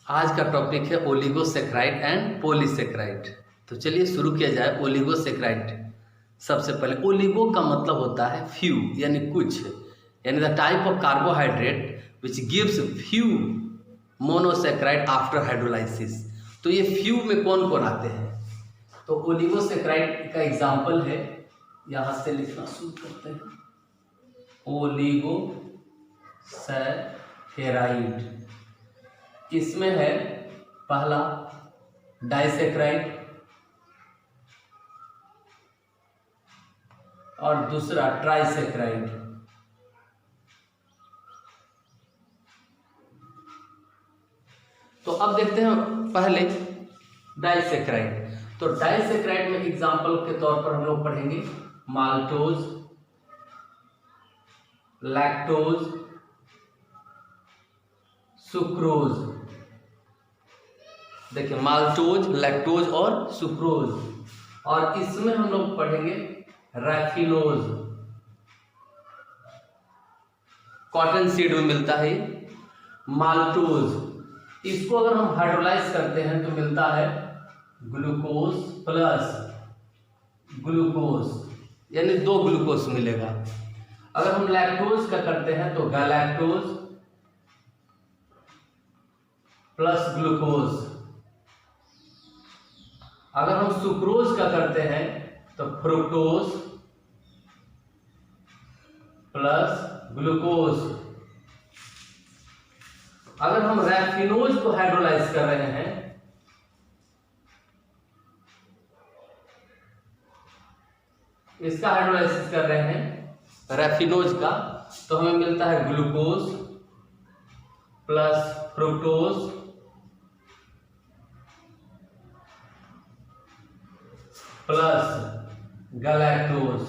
आज का टॉपिक है ओलिगोसेक्राइड एंड पॉलीसेक्राइड। तो चलिए शुरू किया जाए। ओलिगोसेक्राइड, सबसे पहले ओलिगो का मतलब होता है फ्यू, यानी कुछ, यानी the type of carbohydrate which gives few monosaccharide after hydrolysis. तो ये फ्यू में कौन कौन आते हैं? तो ओलिगोसेक्राइड का एग्जाम्पल है, यहाँ से लिखना शुरू करते हैं। ओलिगोसेकेराइड, इसमें है पहला डाइसेक्राइड और दूसरा ट्राइसेक्राइड। तो अब देखते हैं पहले डाइसेक्राइड। तो डाइसेक्राइड में एग्जाम्पल के तौर पर हम लोग पढ़ेंगे माल्टोज, लैक्टोज, सुक्रोज। देखिए माल्टोज, लैक्टोज और सुक्रोज। और इसमें हम लोग पढ़ेंगे रैफिनोज, कॉटन सीड में मिलता है माल्टोज। इसको अगर हम हाइड्रोलाइज करते हैं तो मिलता है ग्लूकोज प्लस ग्लूकोज, यानी 2 ग्लूकोज मिलेगा। अगर हम लैक्टोज का करते हैं तो गैलैक्टोज प्लस ग्लूकोज। अगर हम सुक्रोज का करते हैं तो फ्रुक्टोज प्लस ग्लूकोज। अगर हम रैफिनोज को हाइड्रोलाइज कर रहे हैं इसका हाइड्रोलाइसिस कर रहे हैं रैफिनोज का, तो हमें मिलता है ग्लूकोज प्लस फ्रुक्टोज प्लस गैलैक्टोज।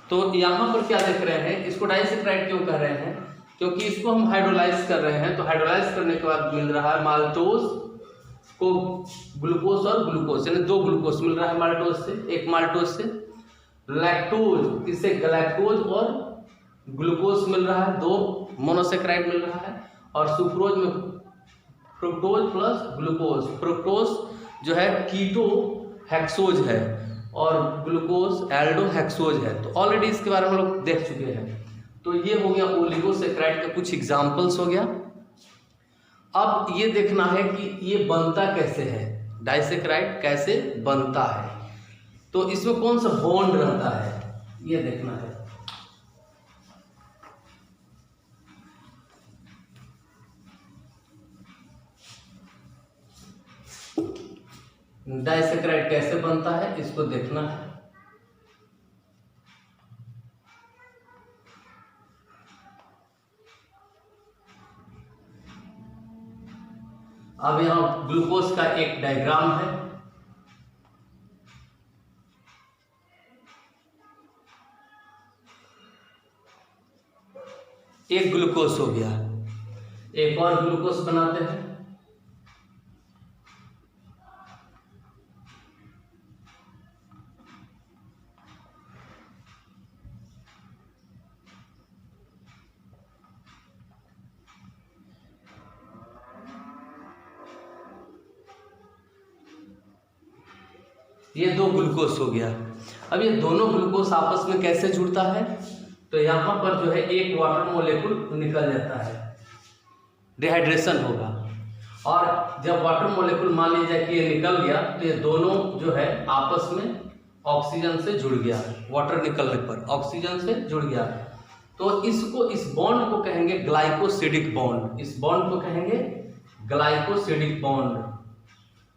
तो यहां पर क्या देख रहे हैं, इसको डाइसेक्राइड क्यों कह रहे हैं? क्योंकि इसको हम हाइड्रोलाइज कर रहे हैं, तो हाइड्रोलाइज करने के बाद मिल रहा है माल्टोज को ग्लूकोज और ग्लूकोज, यानी 2 ग्लूकोज मिल रहा है माल्टोज से, एक माल्टोज से। लैक्टोज, इससे गैलैक्टोज और ग्लूकोज मिल रहा है, 2 मोनोसेक्राइड मिल रहा है। और सुक्रोज में फ्रुक्टोज प्लस ग्लूकोज। फ्रुक्टोज जो है कीटो हेक्सोज है और ग्लूकोज एल्डो हेक्सोज है। तो ऑलरेडी इसके बारे में हम लोग देख चुके हैं। तो ये हो गया ओलिगोसेक्राइड का कुछ एग्जाम्पल्स हो गया। अब ये देखना है कि ये बनता कैसे है, डाइसेक्राइड कैसे बनता है, तो इसमें कौन सा बॉन्ड रहता है ये देखना है। डाइसेक्राइड कैसे बनता है इसको देखना है। अब यहां ग्लूकोज का एक डायग्राम है। एक ग्लूकोज हो गया, एक और ग्लूकोज बनाते हैं। ये 2 ग्लूकोज हो गया। अब ये दोनों ग्लूकोज आपस में कैसे जुड़ता है? तो यहाँ पर जो है एक वाटर मॉलिक्यूल निकल जाता है, डिहाइड्रेशन होगा। और जब वाटर मॉलिक्यूल मान लीजिए कि ये निकल गया तो ये दोनों जो है आपस में ऑक्सीजन से जुड़ गया, वाटर निकलने पर ऑक्सीजन से जुड़ गया। तो इसको, इस बॉन्ड को कहेंगे ग्लाइकोसिडिक बॉन्ड। इस बॉन्ड को कहेंगे ग्लाइकोसिडिक बॉन्ड।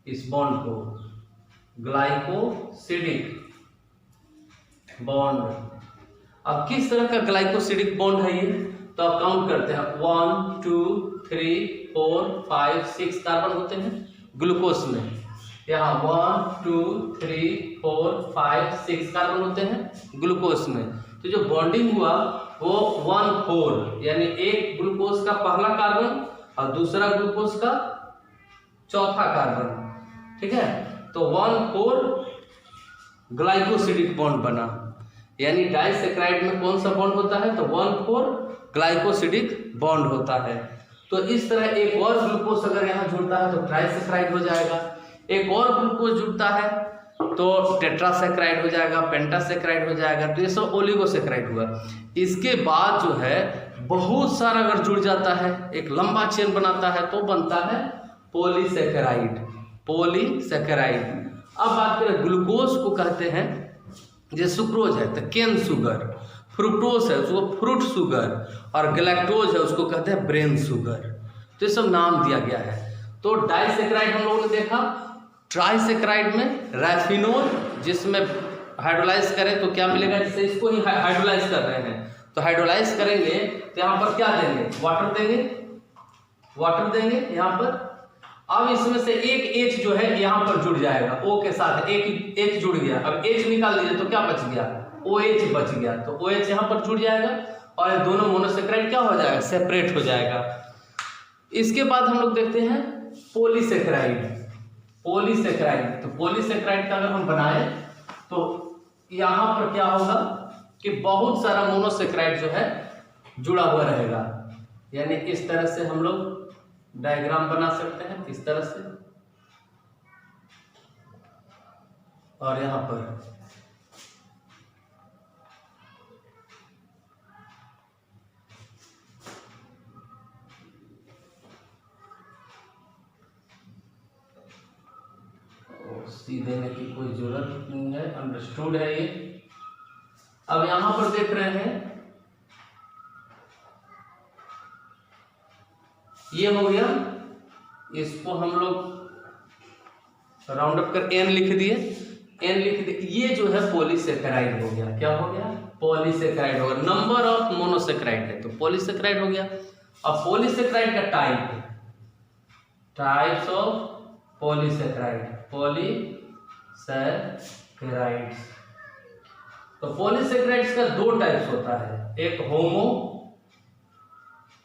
इस बॉन्ड को ग्लाइकोसिडिक बॉन्ड। अब किस तरह का ग्लाइकोसिडिक बॉन्ड है ये? तो आप काउंट करते हैं, 1 2 3 4 5 6 कार्बन होते हैं ग्लूकोज में। यहाँ 1 2 3 4 5 6 कार्बन होते हैं ग्लूकोज में। तो जो बॉन्डिंग हुआ वो 1,4, यानी एक ग्लूकोज का पहला कार्बन और दूसरा ग्लूकोज का चौथा कार्बन, ठीक है। तो 1,4 ग्लाइकोसिडिक बॉन्ड बना। यानी डाइसैकेराइड में कौन सा बॉन्ड होता है, तो 1,4 ग्लाइकोसिडिक बॉन्ड होता है। तो इस तरह एक और ग्लूकोज अगर यहाँ जुड़ता है तो ट्राइसैकेराइड हो जाएगा, एक और ग्लूकोज जुड़ता है तो टेट्रासैकेराइड हो जाएगा, पेंटासैकेराइड हो जाएगा। तो ये सब ओलिगोसैकेराइड हुआ। इसके बाद जो है बहुत सारा अगर जुड़ जाता है, एक लंबा चेन बनाता है तो बनता है पॉलीसैकेराइड। पॉलीसैकेराइड। अब बात करें ग्लूकोज को कहते हैं, जैसे सुक्रोज है तो केन शुगर, फ्रुक्टोज है उसको फ्रूट शुगर, और गैलेक्टोज है उसको कहते हैं ब्रेन शुगर। तो ये सब नाम दिया गया है। तो डाइसैकेराइड हम लोगों ने देखा। ट्राइसैकेराइड में रैफिनोल, जिसमें हाइड्रोलाइज करें तो क्या मिलेगा, जैसे इसको ही हाइड्रोलाइज कर रहे हैं तो हाइड्रोलाइज करेंगे तो यहाँ पर क्या देंगे, वाटर देंगे, वाटर देंगे यहाँ पर। अब इसमें से एक H जो है यहाँ पर जुड़ जाएगा, O के साथ एक H जुड़ गया। अब H निकाल दीजिए तो क्या बच गया, OH बच गया। तो OH यहाँ पर जुड़ जाएगा और ये दोनों मोनोसैकेराइड क्या हो जाएगा, सेपरेट हो जाएगा। इसके बाद हम लोग देखते हैं पॉलीसैकेराइड। पॉलीसैकेराइड, तो पॉलीसैकेराइड का अगर हम बनाए तो यहाँ पर क्या होगा कि बहुत सारा मोनोसैकेराइड जो है जुड़ा हुआ रहेगा। यानी इस तरह से हम लोग डायग्राम बना सकते हैं, इस तरह से, और यहाँ पर सी देने की कोई जरूरत नहीं है, अंडरस्टूड है ये। अब यहां पर देख रहे हैं ये हो गया, इसको हम लोग राउंड अप कर n लिख दिए, n लिख दिए। ये जो है पॉलीसैकेराइड हो गया। क्या हो गया, पॉलीसैकेराइड हो गया। नंबर ऑफ मोनोसैकेराइड है तो पॉलीसैकेराइड हो गया। अब पॉलीसैकेराइड का type, types of polysaccharide, polysaccharides. तो पॉलीसैकेराइड्स का दो टाइप्स होता है, एक होमो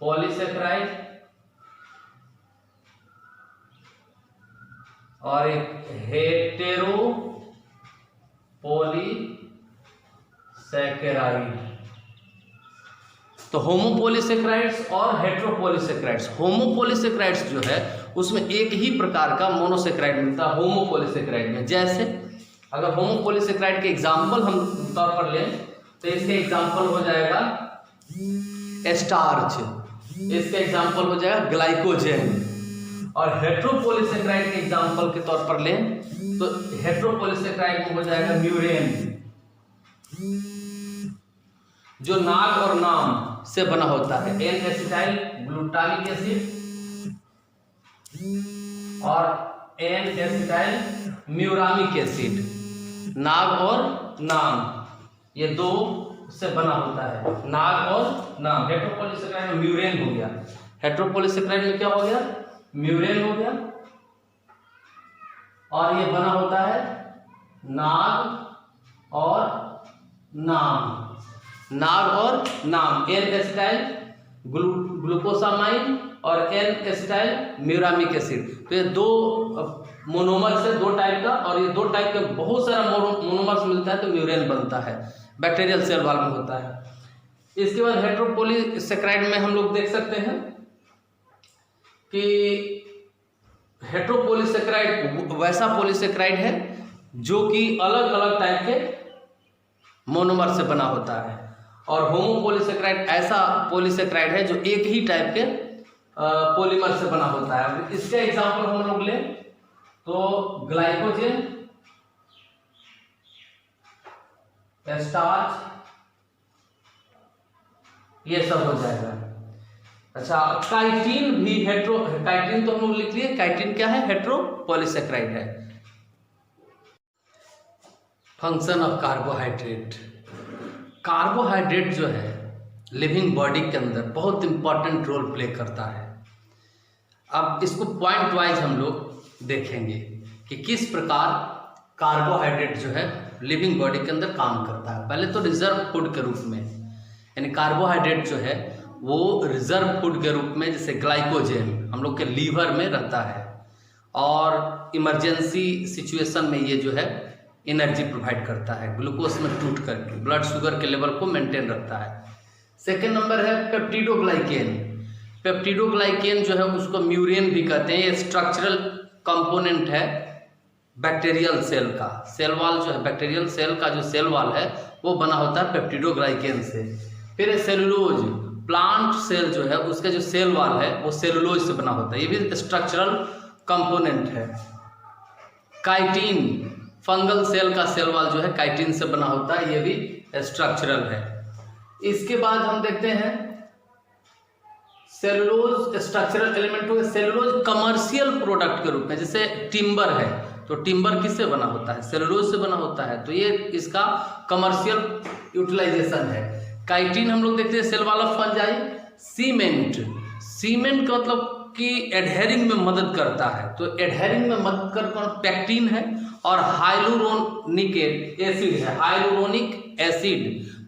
पॉलीसैकेराइड और एक हेटेरो पॉलीसैकेराइड। तो होमोपॉलीसैकेराइड्स और हेटेरोपॉलीसैकेराइड्स। होमोपॉलीसैकेराइड्स जो है उसमें एक ही प्रकार का मोनोसैकेराइड मिलता है होमोपॉलीसैकेराइड में। जैसे अगर होमोपॉलीसैकेराइड के एग्जांपल हम तौर पर लें तो इसके एग्जांपल हो जाएगा स्टार्च, इसका एग्जांपल हो जाएगा ग्लाइकोजेन। और हेटेरोपॉलीसैकेराइड के एग्जांपल के तौर पर लें तो हेटेरोपॉलीसैकेराइड में हो जाएगा म्यूरेन, जो नाग और नाम से बना होता है। एन एसिटाइल ग्लूटामिक एसिड और एन एसिटाइल म्यूरामिक एसिड, नाग और नाम, ये दो से बना होता है, नाग और नाम। हेटेरोपॉलीसैकेराइड में म्यूरेन हो गया, हेटेरोपॉलीसैकेराइड में क्या हो गया, म्यूरेन हो गया। और ये बना होता है नाग और नाम, नाग और नाम, एन एसिटाइल ग्लूकोसामाइन और एन एसिटाइल म्यूरामिक एसिड। तो ये दो मोनोमर्स है, दो टाइप का, और ये दो टाइप के बहुत सारा मोनोमर्स मिलता है तो म्यूरेन बनता है, बैक्टीरियल सेल वॉल में होता है। इसके बाद हेटेरोपॉलीसैकेराइड में हम लोग देख सकते हैं कि हेटेरोपॉलीसैकेराइड वैसा पॉलीसैकेराइड है जो कि अलग अलग टाइप के मोनोमर से बना होता है, और होमोपॉलीसैकेराइड ऐसा पॉलीसैकेराइड है जो एक ही टाइप के पॉलीमर से बना होता है। अब इसका एग्जांपल हम लोग लें तो ग्लाइकोजेन, स्टार्च, ये सब हो जाएगा। अच्छा, काइटिन भी काइटिन तो हम लोग लिख लिए, काइटिन क्या है, हेटेरोपॉलीसैकेराइड है। Function of carbohydrate. कार्बोहाइड्रेट जो है लिविंग बॉडी के अंदर बहुत इंपॉर्टेंट रोल प्ले करता है। अब इसको पॉइंट वाइज हम लोग देखेंगे कि किस प्रकार कार्बोहाइड्रेट जो है लिविंग बॉडी के अंदर काम करता है। पहले तो रिजर्व फूड के रूप में, यानी कार्बोहाइड्रेट जो है वो रिजर्व फूड के रूप में, जैसे ग्लाइकोजेन हम लोग के लीवर में रहता है, और इमरजेंसी सिचुएशन में ये जो है एनर्जी प्रोवाइड करता है, ग्लूकोज में टूट करके ब्लड शुगर के लेवल को मेंटेन रखता है। सेकेंड नंबर है पेप्टिडोग्लाइकेन। पेप्टिडोग्लाइकेन जो है उसको म्यूरेन भी कहते हैं। ये स्ट्रक्चरल कंपोनेंट है बैक्टीरियल सेल का। सेल वाल जो है बैक्टीरियल सेल का जो सेल वाल है वो बना होता है पेप्टिडोग्लाइकेन से। फिर सेलुलोज, प्लांट सेल जो है उसका जो सेल वाल है वो सेलुलोज से बना होता है, ये भी स्ट्रक्चरल कंपोनेंट है। काइटिन, फंगल सेल का सेल वाल जो है काइटिन से बना होता है, ये भी स्ट्रक्चरल है। इसके बाद हम देखते हैं सेलुलोज स्ट्रक्चरल एलिमेंट हो गया। सेलुलोज कमर्शियल प्रोडक्ट के रूप में, जैसे टिम्बर है तो टिम्बर किससे बना होता है, सेलुलोज से बना होता है, तो ये इसका कमर्शियल यूटिलाइजेशन है। काइटिन हम लोग देखते हैं cell wall of fungi. Cement, cement का मतलब कि एडहेरिंग में मदद करता है, तो एडहेरिंग में मदद करता पेक्टिन है और हाइलुरोनिक एसिड है, हाइलुरोनिक एसिड।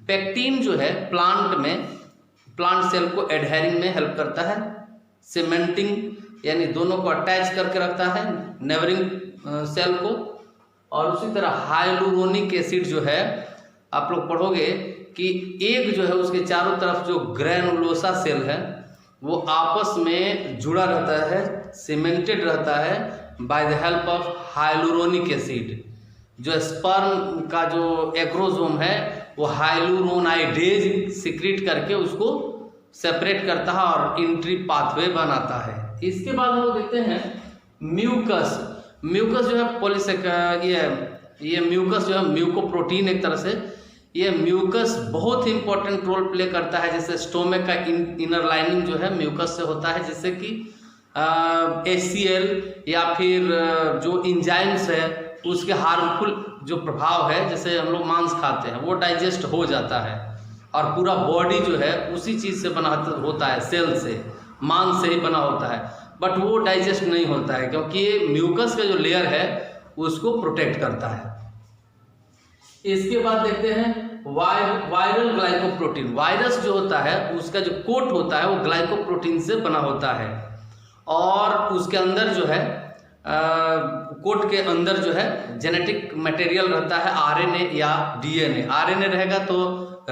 पेक्टिन जो है प्लांट में, प्लांट सेल को एडहेरिंग में हेल्प करता है, सीमेंटिंग यानी दोनों को अटैच करके रखता है नेबरिंग सेल को। और उसी तरह हाइलुरोनिक एसिड जो है आप लोग पढ़ोगे कि एक जो है उसके चारों तरफ जो ग्रैनुलोसा सेल है वो आपस में जुड़ा रहता है, सीमेंटेड रहता है by the help of hyaluronic acid. जो स्पर्म का जो एक्रोसोम है वो हाइलुरोनाइडेज सिक्रीट करके उसको सेपरेट करता है और एंट्री पाथवे बनाता है। इसके बाद हम लोग देखते हैं म्यूकस। म्यूकस जो है ये म्यूकस जो है म्यूकोप्रोटीन एक तरह से, ये म्यूकस बहुत ही इंपॉर्टेंट रोल प्ले करता है। जैसे स्टोमक का इनर लाइनिंग जो है म्यूकस से होता है, जिससे कि HCl या फिर जो इंजाइम्स है उसके हार्मफुल जो प्रभाव है, जैसे हम लोग मांस खाते हैं वो डाइजेस्ट हो जाता है और पूरा बॉडी जो है उसी चीज़ से बना होता है, सेल से, मांस से ही बना होता है, बट वो डाइजेस्ट नहीं होता है क्योंकि ये म्यूकस का जो लेयर है उसको प्रोटेक्ट करता है। इसके बाद देखते हैं वायरल ग्लाइकोप्रोटीन। वायरस जो होता है उसका जो कोट होता है वो ग्लाइकोप्रोटीन से बना होता है और उसके अंदर जो है कोट के अंदर जो है जेनेटिक मटेरियल रहता है, RNA या DNA। RNA रहेगा तो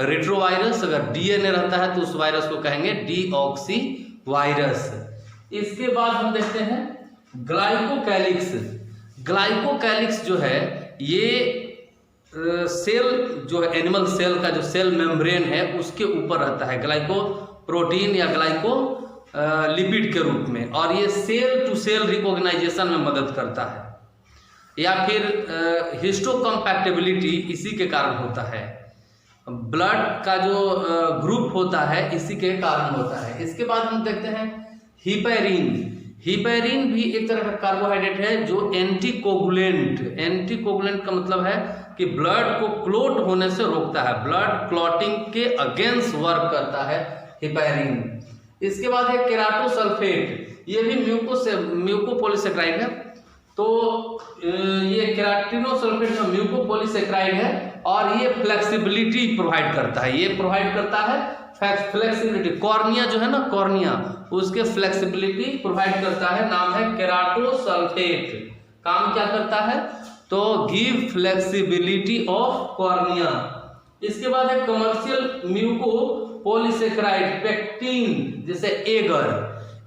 रेट्रोवायरस, अगर DNA रहता है तो उस वायरस को कहेंगे डीऑक्सी वायरस। इसके बाद हम देखते हैं ग्लाइकोकैलिक्स। ग्लाइकोकैलिक्स जो है ये सेल जो है एनिमल सेल का जो सेल मेम्ब्रेन है उसके ऊपर रहता है, ग्लाइकोप्रोटीन या ग्लाइको लिपिड के रूप में, और ये सेल टू सेल रिकॉग्नाइजेशन में मदद करता है या फिर हिस्टोकम्पैटिबिलिटी इसी के कारण होता है। ब्लड का जो ग्रुप होता है इसी के कारण होता है। इसके बाद हम देखते हैं हिपैरिन। हिपैरिन भी एक तरह का कार्बोहाइड्रेट है जो एंटीकोगुलेंट, एंटीकोगुलेंट का मतलब है कि ब्लड को क्लॉट होने से रोकता है, ब्लड क्लॉटिंग के अगेंस्ट वर्क करता है हिपैरिन। इसके बाद है केराटोसल्फेट, ये भी म्यूकोपॉलीसेक्राइड है, तो ये केराटिनोसल्फेट जो म्यूकोपॉलीसेक्राइड है और ये फ्लेक्सिबिलिटी प्रोवाइड करता है, ये प्रोवाइड करता है फ्लेक्सिबिलिटी। कॉर्निया जो है ना, कॉर्निया उसके फ्लेक्सिबिलिटी प्रोवाइड करता है, नाम है केराटोसल्फेट। काम क्या करता है तो गिव फ्लेक्सिबिलिटी ऑफ कॉर्निया। इसके बाद है कमर्शियल म्यूकोपॉलीसेक्राइड पेक्टिन, जैसे एगर,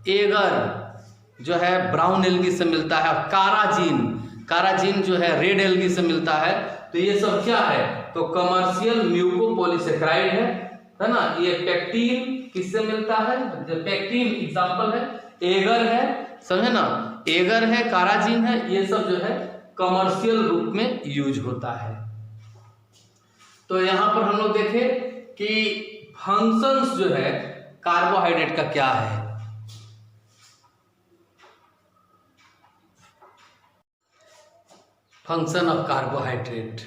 एगर जो है ब्राउन एल्गी से मिलता है, काराजीन, काराजीन जो है रेड एल्गी से मिलता है, तो ये सब क्या है तो कमर्शियल म्यूकोपॉलीसेक्राइड है ना। ये पेक्टिन किससे मिलता है, जो पेक्टिन एग्जांपल है, एगर है, समझे ना, एगर है, काराजीन है, ये सब जो है कमर्शियल रूप में यूज होता है। तो यहां पर हम लोग देखें कि फंक्शंस जो है कार्बोहाइड्रेट का क्या है। Function of carbohydrate.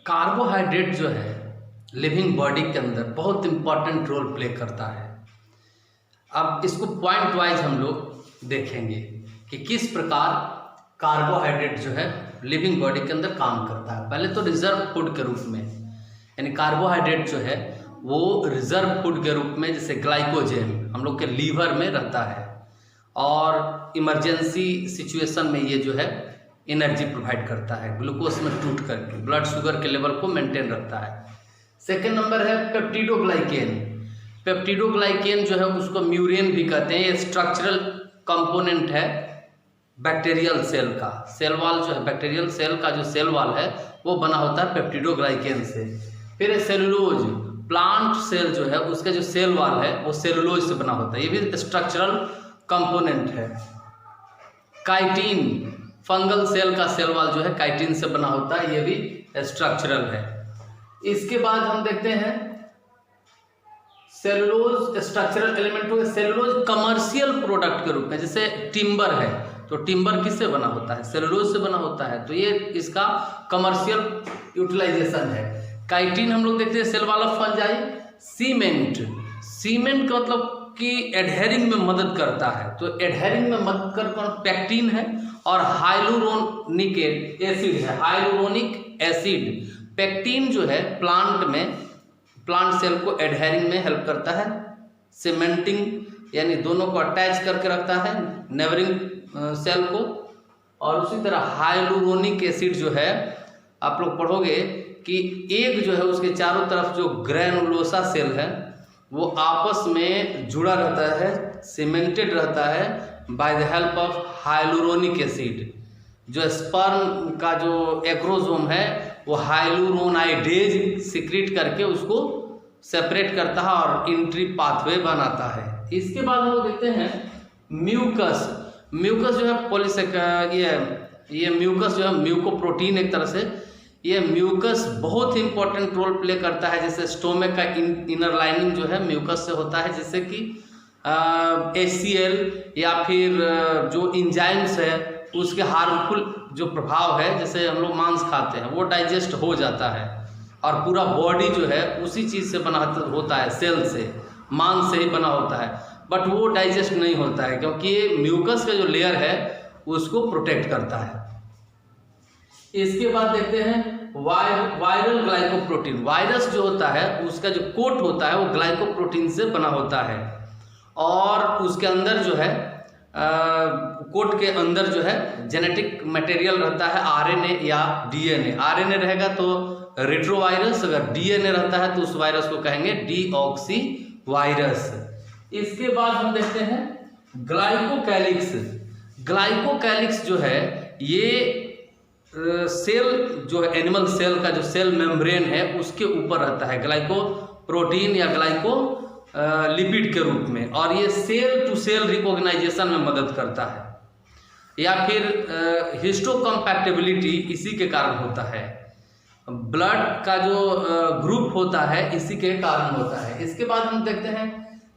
कार्बोहाइड्रेट जो है लिविंग बॉडी के अंदर बहुत इंपॉर्टेंट रोल प्ले करता है। अब इसको पॉइंट वाइज हम लोग देखेंगे कि किस प्रकार कार्बोहाइड्रेट जो है लिविंग बॉडी के अंदर काम करता है। पहले तो रिजर्व फूड के रूप में, यानी कार्बोहाइड्रेट जो है वो रिजर्व फूड के रूप में, जैसे ग्लाइकोजन हम लोग के लीवर में रहता है और इमरजेंसी सिचुएशन में ये जो है एनर्जी प्रोवाइड करता है, ग्लूकोज में टूट करके ब्लड शुगर के लेवल को मेंटेन रखता है। सेकेंड नंबर है पेप्टिडोग्लाइकेन। पेप्टिडोग्लाइकेन जो है उसको म्यूरेन भी कहते हैं। ये स्ट्रक्चरल कंपोनेंट है बैक्टीरियल सेल का। सेल वॉल जो है बैक्टीरियल सेल का जो सेल वॉल है वो बना होता है पेप्टिडोग्लाइकेन से। फिर सेलुलोज, प्लांट सेल जो है उसका जो सेल वॉल है वो सेलुलोज से बना होता है, ये भी स्ट्रक्चरल कंपोनेंट है। काइटिन, फंगल सेल का सेल वॉल जो है काइटिन से बना होता है, ये भी स्ट्रक्चरल है। इसके बाद हम देखते हैं सेलुलोज स्ट्रक्चरल एलिमेंट हो। सेलुलोज कमर्शियल प्रोडक्ट के रूप में, जैसे टिम्बर है तो टिम्बर किससे बना होता है? सेलुलोज से बना होता है, तो ये इसका कमर्शियल यूटिलाइजेशन है। काइटिन हम लोग देखते हैं cell wall of fungi. Cement, cement का मतलब कि एडहेरिंग में मदद करता है, तो एडहेरिंग में मदद करता पैक्टिन है और हाइलुरोनिक एसिड है, हाइलुरोनिक एसिड। पैक्टिन जो है प्लांट में, प्लांट सेल को एडहेरिंग में हेल्प करता है, सीमेंटिंग यानी दोनों को अटैच करके रखता है नेबरिंग सेल को। और उसी तरह हाइलुरोनिक एसिड जो है आप लोग पढ़ोगे कि एक जो है उसके चारों तरफ जो ग्रैनुलोसा सेल है वो आपस में जुड़ा रहता है, सीमेंटेड रहता है by the help of hyaluronic acid. जो स्पर्म का जो एक्रोसोम है वो हाइलुरोनाइडेज सिक्रीट करके उसको सेपरेट करता है और इंट्री पाथवे बनाता है। इसके बाद हम लोग देखते हैं म्यूकस। म्यूकस जो है ये म्यूकस जो है म्यूकोप्रोटीन एक तरह से, ये म्यूकस बहुत ही इंपॉर्टेंट रोल प्ले करता है। जैसे स्टोमक का इनर लाइनिंग जो है म्यूकस से होता है, जिससे कि HCl या फिर जो इंजाइम्स है उसके हार्मफुल जो प्रभाव है, जैसे हम लोग मांस खाते हैं वो डाइजेस्ट हो जाता है और पूरा बॉडी जो है उसी चीज़ से बना होता है, सेल से, मांस से ही बना होता है, बट वो डाइजेस्ट नहीं होता है क्योंकि ये म्यूकस का जो लेयर है उसको प्रोटेक्ट करता है। इसके बाद देखते हैं वायरल ग्लाइकोप्रोटीन। वायरस जो होता है उसका जो कोट होता है वो ग्लाइकोप्रोटीन से बना होता है और उसके अंदर जो है कोट के अंदर जो है जेनेटिक मटेरियल रहता है, RNA या DNA। RNA रहेगा तो रेट्रोवायरस, अगर DNA रहता है तो उस वायरस को कहेंगे डीऑक्सी वायरस। इसके बाद हम देखते हैं ग्लाइकोकैलिक्स। ग्लाइकोकैलिक्स जो है ये सेल जो है एनिमल सेल का जो सेल मेम्ब्रेन है उसके ऊपर रहता है, ग्लाइको प्रोटीन या ग्लाइको लिपिड के रूप में, और ये सेल टू सेल रिकॉग्नाइजेशन में मदद करता है। या फिर हिस्टोकम्पैटिबिलिटी इसी के कारण होता है, ब्लड का जो ग्रुप होता है इसी के कारण होता है। इसके बाद हम देखते हैं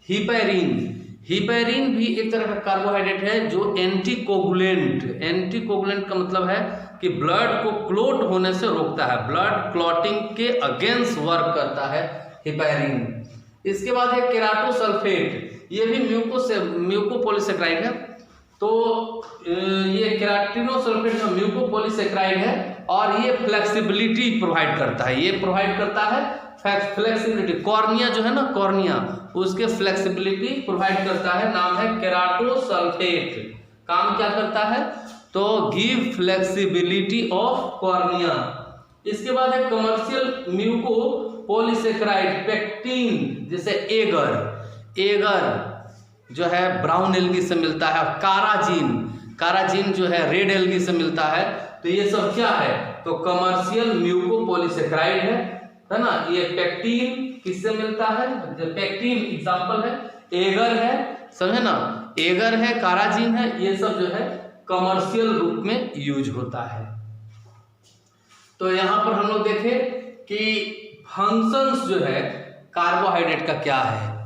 हिपैरिन। हिपैरिन भी एक तरह का कार्बोहाइड्रेट है जो एंटीकोगुलेंट, एंटीकोगुलेंट का मतलब है कि ब्लड को क्लॉट होने से रोकता है, ब्लड क्लॉटिंग के अगेंस्ट वर्क करता है हिपैरिन। इसके बाद है केराटोसल्फेट, ये भी म्यूकोपॉलीसेक्राइड है, तो ये केराटिनोसल्फेट जो म्यूकोपॉलीसेक्राइड है और ये फ्लेक्सिबिलिटी प्रोवाइड करता है, ये प्रोवाइड करता है फ्लेक्सिबिलिटी। कॉर्निया जो है ना, कॉर्निया, उसके फ्लेक्सिबिलिटी प्रोवाइड करता है, नाम है केराटोसल्फेट। काम क्या करता है? तो गिव फ्लेक्सिबिलिटी ऑफ कॉर्निया। इसके बाद है कमर्शियल म्यूकोपॉलीसेक्राइड पेक्टिन, जैसे एगर जो है ब्राउन एल्गी से मिलता है, काराजीन जो है रेड एल्गी से मिलता है। तो ये सब क्या है? तो कमर्शियल म्यूकोपॉलीसेक्राइड है ना। ये पेक्टिन किससे मिलता है? पेक्टिन एग्जांपल है, एगर है, समझे ना, एगर है, काराजीन है, ये सब जो है कमर्शियल रूप में यूज होता है। तो यहां पर हम लोग देखें कि फंक्शंस जो है कार्बोहाइड्रेट का क्या है।